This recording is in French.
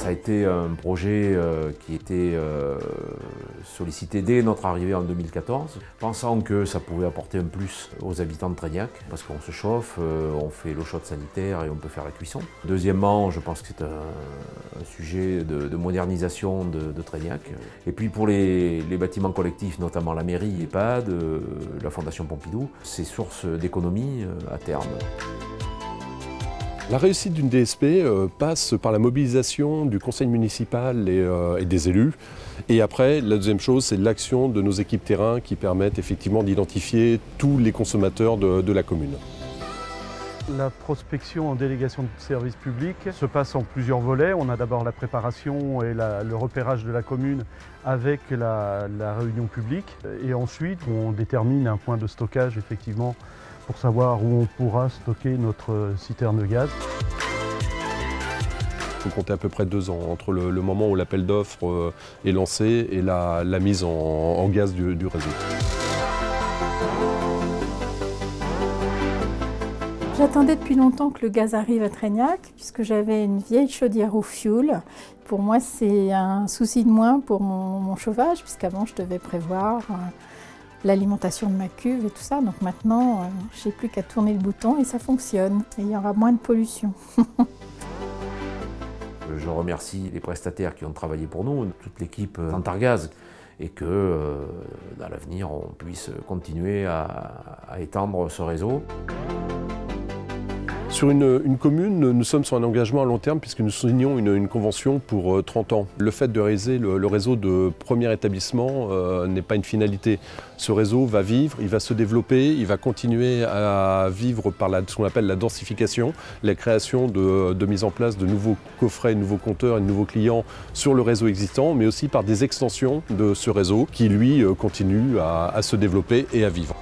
Ça a été un projet qui était sollicité dès notre arrivée en 2014, pensant que ça pouvait apporter un plus aux habitants de Traignac, parce qu'on se chauffe, on fait l'eau chaude sanitaire et on peut faire la cuisson. Deuxièmement, je pense que c'est un sujet de modernisation de Traignac. Et puis pour les bâtiments collectifs, notamment la mairie, l'EHPAD, la Fondation Pompidou, c'est source d'économie à terme. La réussite d'une DSP passe par la mobilisation du conseil municipal et des élus. Et après, la deuxième chose, c'est l'action de nos équipes terrain qui permettent effectivement d'identifier tous les consommateurs de la commune. La prospection en délégation de service public se passe en plusieurs volets. On a d'abord la préparation et le repérage de la commune avec la réunion publique. Et ensuite, on détermine un point de stockage effectivement pour savoir où on pourra stocker notre citerne de gaz. Il faut compter à peu près 2 ans entre le moment où l'appel d'offres est lancé et la mise en gaz du réseau. J'attendais depuis longtemps que le gaz arrive à Traignac, puisque j'avais une vieille chaudière au fioul. Pour moi, c'est un souci de moins pour mon chauffage, puisqu'avant, je devais prévoir l'alimentation de ma cuve et tout ça. Donc maintenant, je n'ai plus qu'à tourner le bouton et ça fonctionne. Et il y aura moins de pollution. Je remercie les prestataires qui ont travaillé pour nous, toute l'équipe Antargaz, et que dans l'avenir, on puisse continuer à étendre ce réseau. Sur une commune, nous sommes sur un engagement à long terme puisque nous signons une convention pour 30 ans. Le fait de réaliser le réseau de premier établissement n'est pas une finalité. Ce réseau va vivre, il va se développer, il va continuer à vivre par ce qu'on appelle la densification, la création de mise en place de nouveaux coffrets, de nouveaux compteurs et de nouveaux clients sur le réseau existant, mais aussi par des extensions de ce réseau qui, lui, continue à se développer et à vivre.